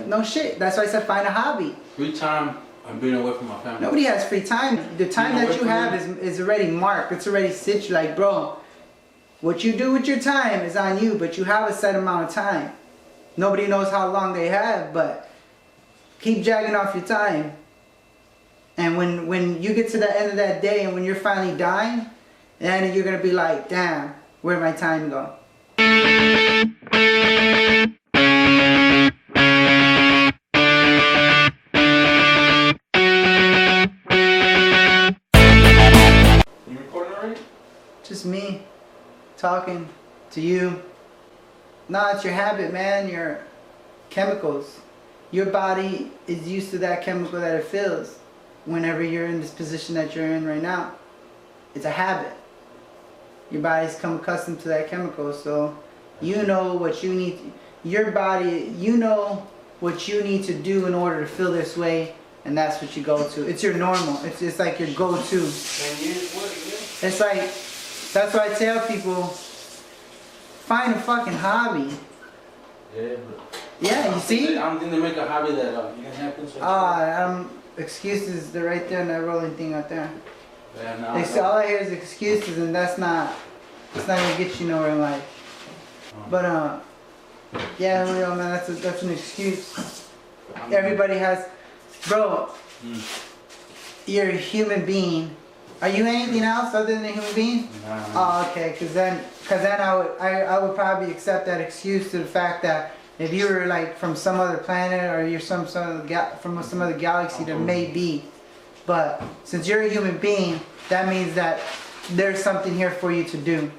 no shit. That's why I said find a hobby. Free time and being away from my family. Nobody has free time. The time that you have is already marked. It's already situated. Like, bro, what you do with your time is on you, but you have a set amount of time. Nobody knows how long they have, but keep jagging off your time. And when you get to the end of that day and when you're finally dying, then you're going to be like, damn, where'd my time go? You recording already? Just me talking to you. Nah, it's your habit, man. Your chemicals. Your body is used to that chemical that it feels whenever you're in this position that you're in right now. It's a habit. Your body's come accustomed to that chemical, so you know what you need. Your body, you know what you need to do in order to feel this way, and that's what you go to. It's your normal. It's like your go-to. It's like, that's why I tell people, find a fucking hobby. Yeah, but yeah, you see? I don't think they make a hobby that you can have. Excuses, they're right there in that rolling thing out there. Yeah, no, all I hear is excuses, and it's not gonna get you nowhere in life. But yeah, real man, that's an excuse. Everybody has, bro. You're a human being. Are you anything else other than a human being? No. Oh, okay. Cause then I would probably accept that excuse to the fact that if you were like from some other planet or you're from some other galaxy, there may be. But since you're a human being, that means that there's something here for you to do.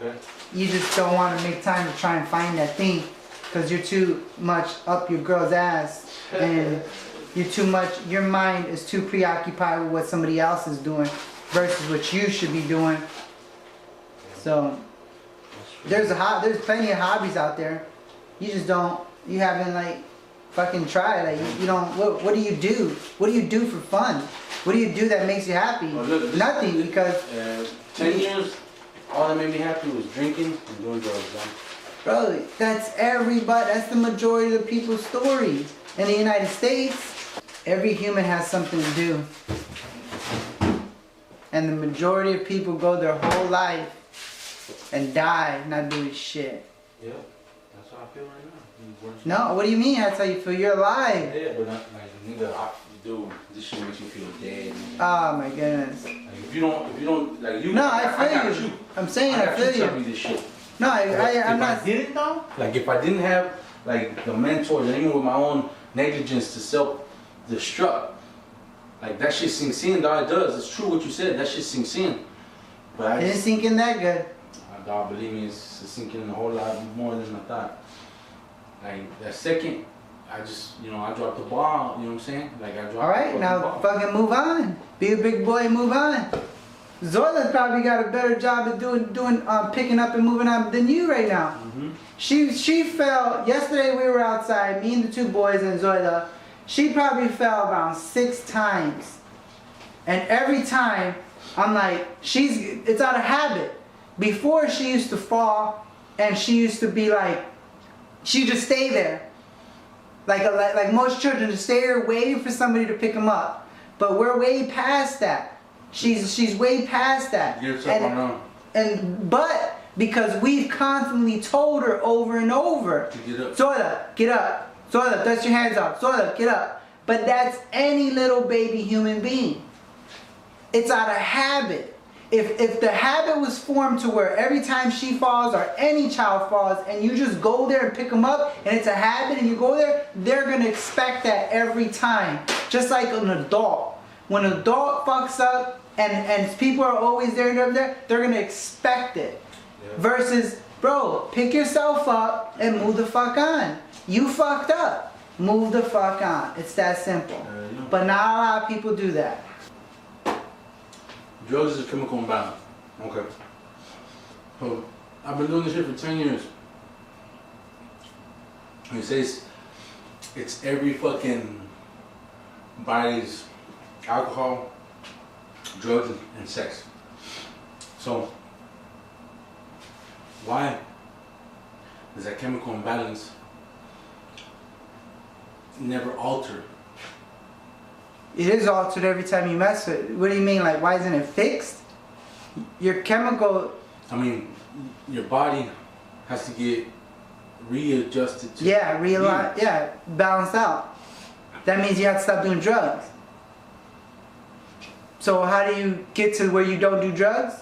Okay. You just don't want to make time to try and find that thing because you're too much up your girl's ass and your mind is too preoccupied with what somebody else is doing versus what you should be doing. So there's plenty of hobbies out there. You just you haven't like fucking tried. Like you don't. What do you do? What do you do for fun? What do you do that makes you happy? Well, look, nothing, because 10 years, all that made me happy was drinking and doing drugs. Bro, that's everybody. That's the majority of the people's story in the United States. Every human has something to do, and the majority of people go their whole life and die not doing shit. Yeah, that's how I feel right now. No, what do you mean? That's how you feel. You're alive. Yeah, but like nigga, dude, this shit makes you feel dead. Man. Oh my goodness. Like if you don't, like you. No, I feel you. I'm saying I feel you. Tell me this shit. No, I'm not. If I didn't though, like if I didn't have like the mentors and even with my own negligence to self-destruct, like that shit sinks in. Dog, it does. It's true what you said. That shit sinks in. But it didn't sink in that good. Dog, believe me, it's sinking in a whole lot more than I thought. Like that second, I just, I dropped the ball, you know what I'm saying? Like I dropped Alright, now fucking move on. Be a big boy and move on. Zoila's probably got a better job at doing picking up and moving on than you right now. She fell, yesterday we were outside, me and the two boys and Zoila. She probably fell around 6 times. And every time, I'm like, it's out of habit. Before she used to fall and she used to be like, she just stay there, like most children, just stay there waiting for somebody to pick them up. But we're way past that. She's way past that. But because we've constantly told her over and over, Zoila, get up. Zoila, dust your hands off. Zoila, get up. But that's any little baby human being. It's out of habit. If the habit was formed to where every time she falls or any child falls and you just go there and pick them up and it's a habit and you go there, they're going to expect that every time. Just like an adult. When an adult fucks up and people are always there and they're going to expect it. Yeah. Versus, bro, pick yourself up and move the fuck on. You fucked up. Move the fuck on. It's that simple. Yeah. But not a lot of people do that. Drugs is a chemical imbalance. Okay. So, I've been doing this shit for 10 years. And it says it's every fucking body's alcohol, drugs, and sex. So, why does that chemical imbalance never altered. It is altered every time you mess with it. What do you mean? Like, why isn't it fixed? Your chemical... I mean, your body has to get readjusted to... Yeah, realign. Yeah, balanced out. That means you have to stop doing drugs. So how do you get to where you don't do drugs?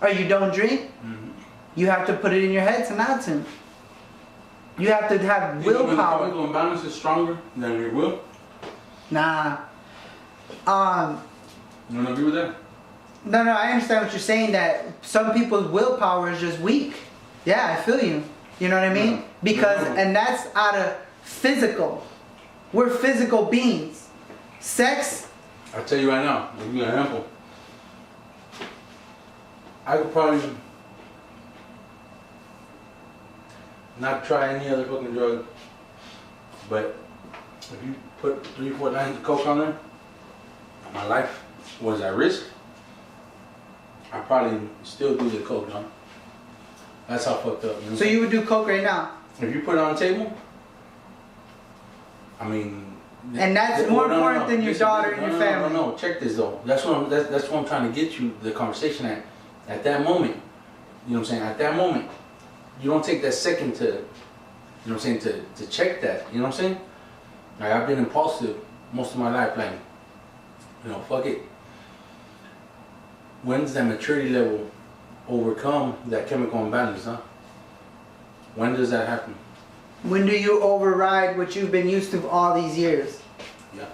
Or you don't drink? Mm-hmm. You have to put it in your head to not to. You have to have willpower. When the chemical imbalance is stronger than your will? Nah. You don't agree with that? No, I understand what you're saying, that some people's willpower is just weak. Yeah, I feel you. You know what I mean? Yeah. Because, Yeah. and that's out of physical. We're physical beings. Sex... I'll tell you right now, I'll give you an example. I could probably not try any other fucking drug, but if you put 3-4 lines of coke on there, my life was at risk. I probably still do the coke, John. That's how fucked up. You know So you would do coke right now? if you put it on the table, I mean. And that's more important than your daughter and your family. No, check this though. That's what I'm trying to get you the conversation at. At that moment, you know what I'm saying? At that moment, you don't take that second to, you know what I'm saying, to check that. You know what I'm saying? Like, I've been impulsive most of my life, like, you know, fuck it. When does that maturity level overcome that chemical imbalance, huh? When does that happen? When do you override what you've been used to all these years? Yeah.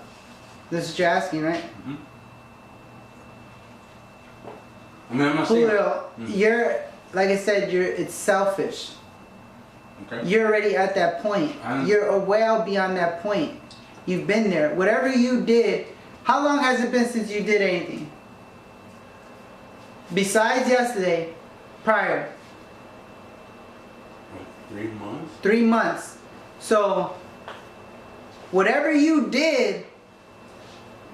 This is what you're asking, right? Mm-hmm. I mean, I'm not saying... Julio, you're, like I said, it's selfish. Okay. You're already at that point. You're well beyond that point. You've been there. Whatever you did, how long has it been since you did anything? Besides yesterday, prior? 3 months. 3 months. So, whatever you did,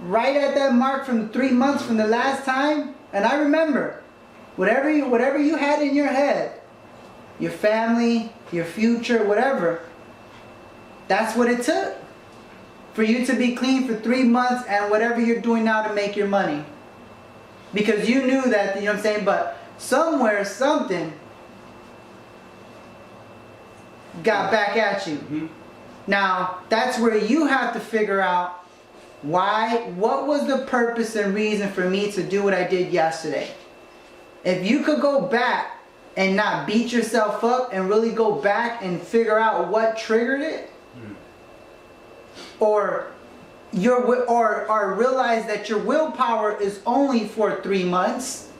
right at that mark from 3 months from the last time, and I remember, whatever you had in your head, your family, your future, whatever, that's what it took for you to be clean for 3 months and whatever you're doing now to make your money. Because you knew that, you know what I'm saying, but somewhere, something got back at you. Mm-hmm. Now, that's where you have to figure out what was the purpose and reason for me to do what I did yesterday. If you could go back and not beat yourself up and really go back and figure out what triggered it, or realize that your willpower is only for 3 months,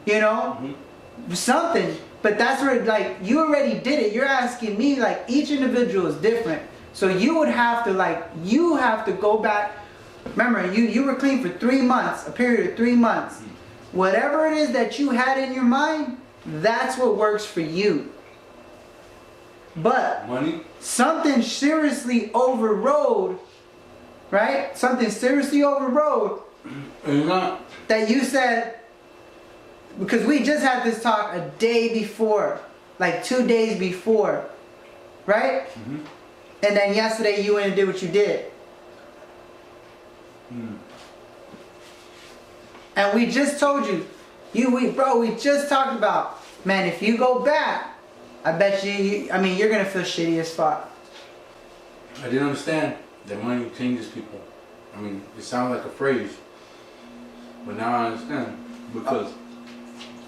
you know, something. But that's where, like, you already did it. You're asking me, like, each individual is different. So you would have to, like, you have to go back. Remember, you were clean for 3 months, a period of 3 months. Whatever it is that you had in your mind, that's what works for you. But money, something seriously overrode, right? Something seriously overrode that you said, because we just had this talk a day before, like 2 days before, right? And then yesterday you went and did what you did. And we just told you, we just talked about, man, if you go back, I bet you're gonna feel shitty as fuck. I didn't understand that money changes people. I mean, it sounds like a phrase, but now I understand, because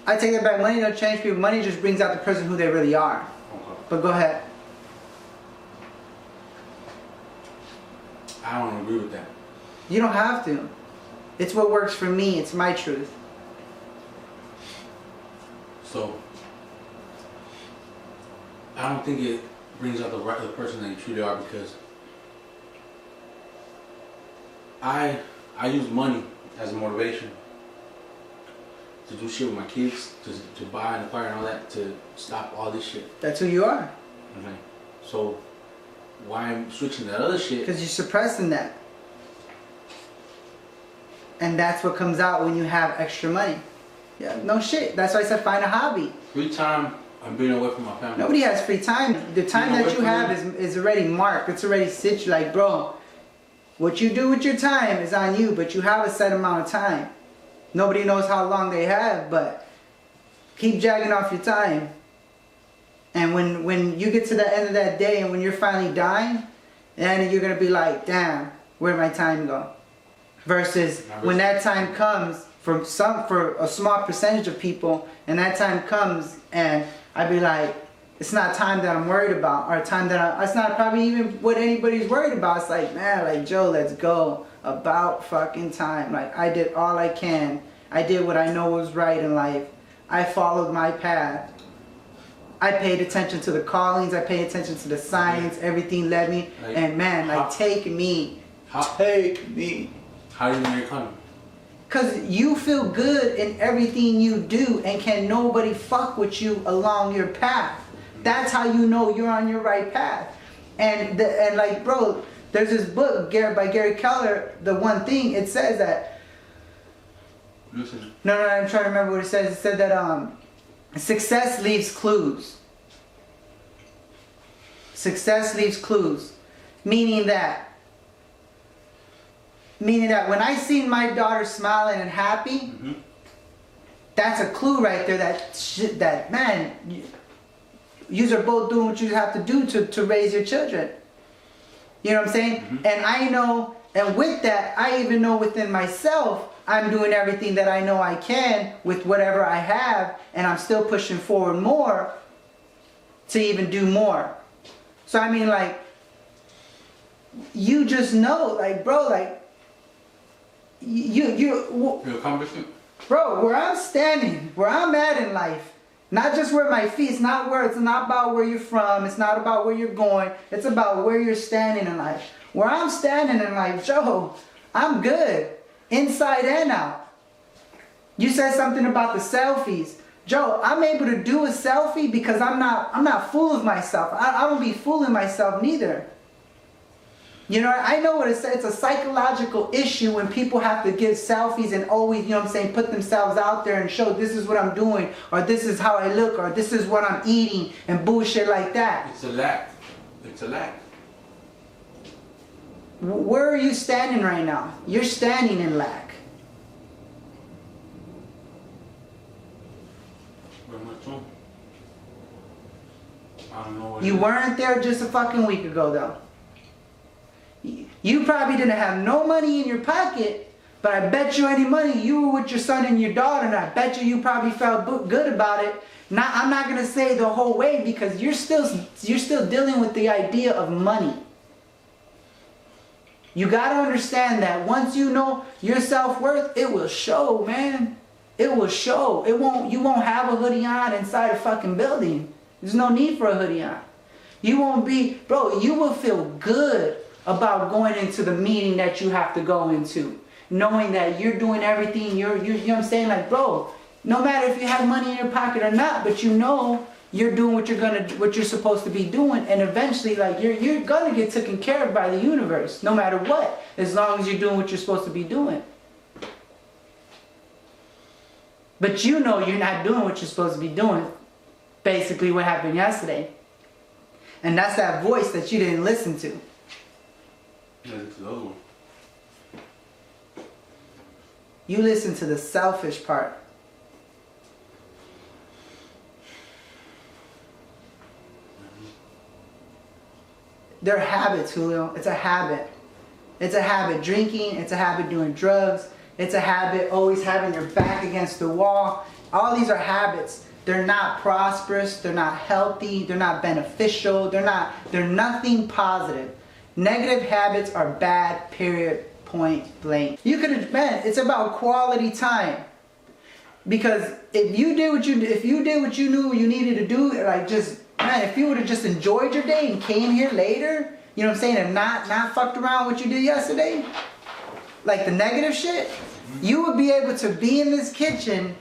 I take it back. Money don't change people. Money just brings out the person who they really are. Okay. But go ahead. I don't agree with that. You don't have to. It's what works for me. It's my truth. So I don't think it brings out the person that you truly are, because I use money as a motivation to do shit with my kids, to buy and acquire and all that, to stop all this shit. That's who you are. Okay. So why I'm switching that other shit? Because you're suppressing that. And that's what comes out when you have extra money. Yeah, no shit. That's why I said find a hobby. Every time I'm being away from my family. Nobody has free time. The time that you have is already marked. It's already situated. Like, bro, what you do with your time is on you, but you have a set amount of time. Nobody knows how long they have, but keep jagging off your time. And when you get to the end of that day and when you're finally dying, then you're going to be like, damn, where'd my time go? Versus when that time comes, for a small percentage of people, and that time comes and I'd be like, it's not time that I'm worried about, or time that it's not probably even what anybody's worried about. It's like, man, like, Joe, let's go. About fucking time. Like, I did all I can. I did what I know was right in life. I followed my path. I paid attention to the callings. I paid attention to the signs. Everything led me. Like, and man, like, take me. Take me. How do you know you're coming? Because you feel good in everything you do, and can nobody fuck with you along your path. That's how you know you're on your right path. And like, bro, there's this book by Gary Keller, The One Thing. It says that. Listen. No, I'm trying to remember what it says. It said that success leaves clues. Success leaves clues. Meaning that when I seen my daughter smiling and happy, that's a clue right there that man, you are both doing what you have to do to raise your children. You know what I'm saying? And I know, and with that, I even know within myself, I'm doing everything that I know I can with whatever I have, and I'm still pushing forward more to even do more. So I mean, like, you just know, like, bro, like, you accomplishment, bro, where I'm standing, where I'm at in life, not just where my feet, it's not about where you're from, it's not about where you're going, it's about where you're standing in life. Where I'm standing in life, Joe, I'm good, inside and out. You said something about the selfies. Joe, I'm able to do a selfie because I'm not full of myself. I don't be fooling myself neither. You know, I know what it's a psychological issue when people have to give selfies and always, you know what I'm saying, put themselves out there and show this is what I'm doing, or this is how I look, or this is what I'm eating, and bullshit like that. It's a lack. It's a lack. Where are you standing right now? You're standing in lack. Very much so. I don't know what You weren't there just a fucking week ago, though. You probably didn't have no money in your pocket, but I bet you any money you were with your son and your daughter, and I bet you probably felt good about it. Now, I'm not gonna say the whole way because you're still dealing with the idea of money. You gotta understand that once you know your self-worth, it will show, man. It will show. You won't have a hoodie on inside a fucking building. There's no need for a hoodie on. You won't be, bro, you will feel good about going into the meeting that you have to go into, knowing that you're doing everything, you know what I'm saying? Like, bro, no matter if you have money in your pocket or not, but you know you're doing what you're supposed to be doing, and eventually, like, you're gonna get taken care of by the universe, no matter what, as long as you're doing what you're supposed to be doing. But you know you're not doing what you're supposed to be doing. Basically what happened yesterday. And that's that voice that you didn't listen to. Yeah, it's the other one. You listen to the selfish part. They're habits, Julio. It's a habit. It's a habit drinking. It's a habit doing drugs. It's a habit always having your back against the wall. All these are habits. They're not prosperous. They're not healthy. They're not beneficial. They're nothing positive. Negative habits are bad, period, point blank. You could have, man, it's about quality time. Because if you did what you knew you needed to do, like, just, man, if you would have just enjoyed your day and came here later, you know what I'm saying, and not fucked around what you did yesterday, like the negative shit, you would be able to be in this kitchen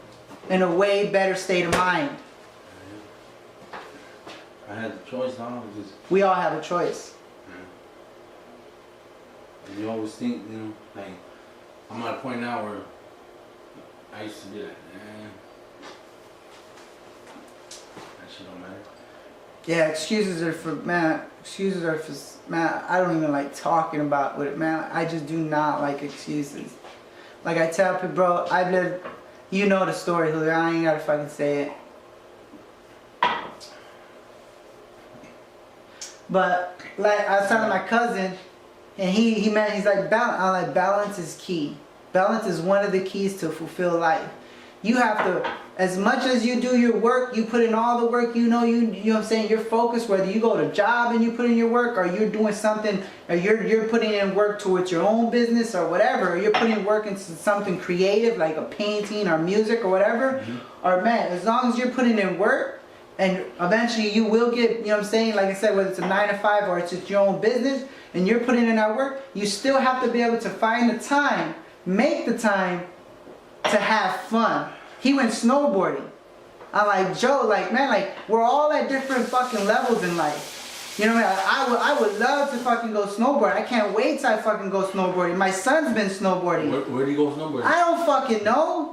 in a way better state of mind. I had the choice now. We all have a choice. And you always think, you know, like, I'm at a point now where I used to be like, that shit don't Yeah, excuses are for, man, I don't even like talking about it, man. I just do not like excuses. Like I tell people, bro, I've lived, you know the story, Julio, I ain't gotta fucking say it. But, like, I was telling my cousin, and he's like, balance is key. Balance is one of the keys to fulfill life. You have to, as much as you do your work, you put in all the work, you know what I'm saying, you're focused, whether you go to a job and you put in your work, or you're doing something, or you're putting in work towards your own business or whatever, or you're putting work into something creative like a painting or music or whatever, or man, as long as you're putting in work, and eventually you will get, you know what I'm saying, like I said, whether it's a 9 to 5 or it's just your own business, and you're putting in that work, you still have to be able to find the time, make the time to have fun. He went snowboarding. I'm like, Joe, like, man, like, we're all at different fucking levels in life. You know what I mean? I would love to fucking go snowboard. I can't wait till I fucking go snowboarding. My son's been snowboarding. Where do you go snowboarding? I don't fucking know.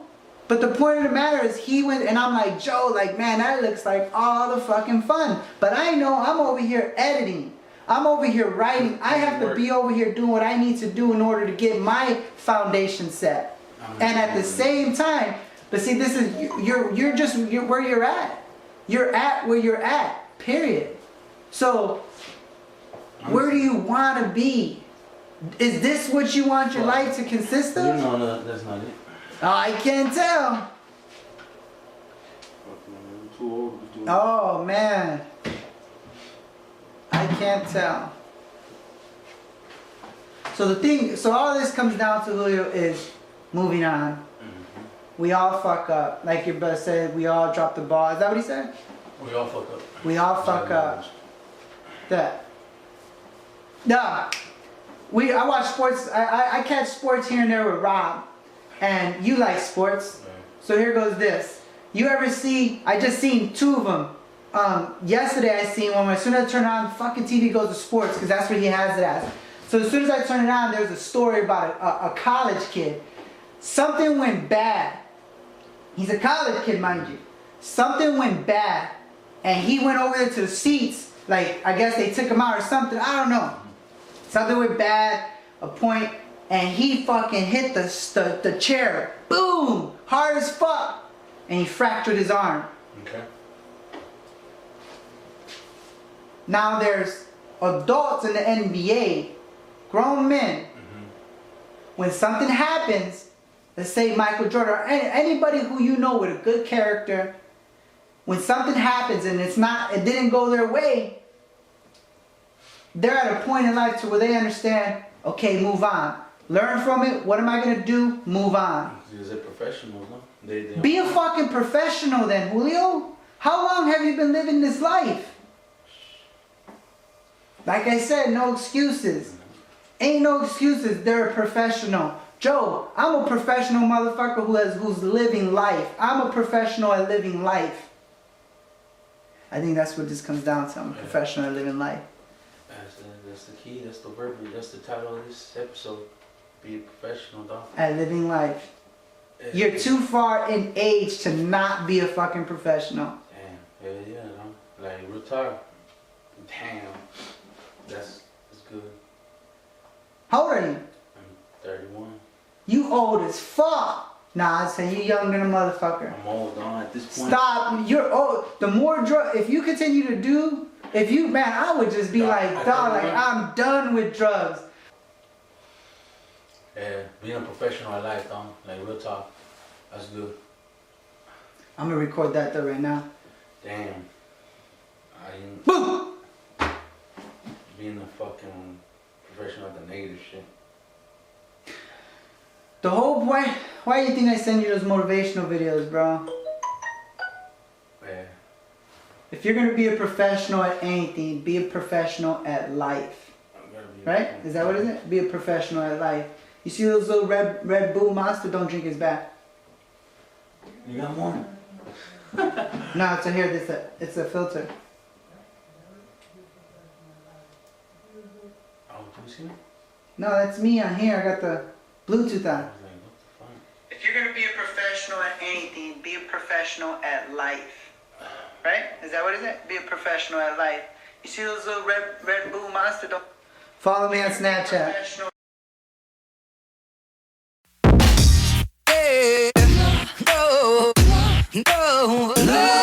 But the point of the matter is he went, and I'm like, Joe, like, man, that looks like all the fucking fun. But I know I'm over here editing. I'm over here writing. I have to be over here doing what I need to do in order to get my foundation set. And at the same time, but see, this is, you're just where you're at. You're at where you're at, period. So, where do you want to be? Is this what you want your life to consist of? No, that's not it. I can't tell. Oh, man. I can't tell. So all this comes down to, Julio, is moving on. We all fuck up. Like your brother said, we all drop the ball. Is that what he said? We all fuck up. We all fuck up. That. Nah. I watch sports. I catch sports here and there with Rob. And you like sports. Right. So here goes this. You ever see, I just seen 2 of them. Yesterday I seen one where as soon as I turn on, fucking TV goes to sports because that's what he has it as. So as soon as I turn it on, there's a story about a college kid. Something went bad. He's a college kid, mind you. Something went bad. And he went over there to the seats. Like, I guess they took him out or something. I don't know. Something went bad. A point. And he fucking hit the chair. Boom! Hard as fuck. And he fractured his arm. Okay. Now there's adults in the NBA. Grown men. When something happens, let's say Michael Jordan or anybody who you know with a good character, when something happens and it didn't go their way, they're at a point in life to where they understand, okay, move on. Learn from it. What am I going to do? Move on. Is it professional, huh? Be a fucking professional then, Julio. How long have you been living this life? Like I said, no excuses. Ain't no excuses. They're a professional. Joe, I'm a professional motherfucker who's living life. I'm a professional at living life. I think that's what this comes down to. I'm a professional at living life. That's the key. That's the verb. That's the title of this episode. Be a professional, dog. At living life. You're too far in age to not be a fucking professional. Damn. Hell yeah, dog. Like, retire. Damn. That's good. How old are you? I'm 31. You old as fuck. Nah, I say you younger than a motherfucker. I'm old, dog, at this point. Stop. You're old. The more drug, if you continue to do, man, I would just be like, dog, like, I'm done with drugs. Yeah, being a professional at life, dog, like, real talk. That's good. I'm gonna record that though right now. Damn. Boom! Being a fucking professional at the negative shit. The whole point, why do you think I send you those motivational videos, bro? Yeah. If you're gonna be a professional at anything, be a professional at life. Right? Is that what it is? Be a professional at life. You see those little Red Bull Monster? Don't drink his back. You got more? No, it's a here. It's a filter. Oh, do you see me? No, that's me on here. I got the Bluetooth on. What the fuck? If you're gonna be a professional at anything, be a professional at life. right? Is that what it is? Be a professional at life. You see those little Red Bull Monster? Follow me on Snapchat. No, no, no.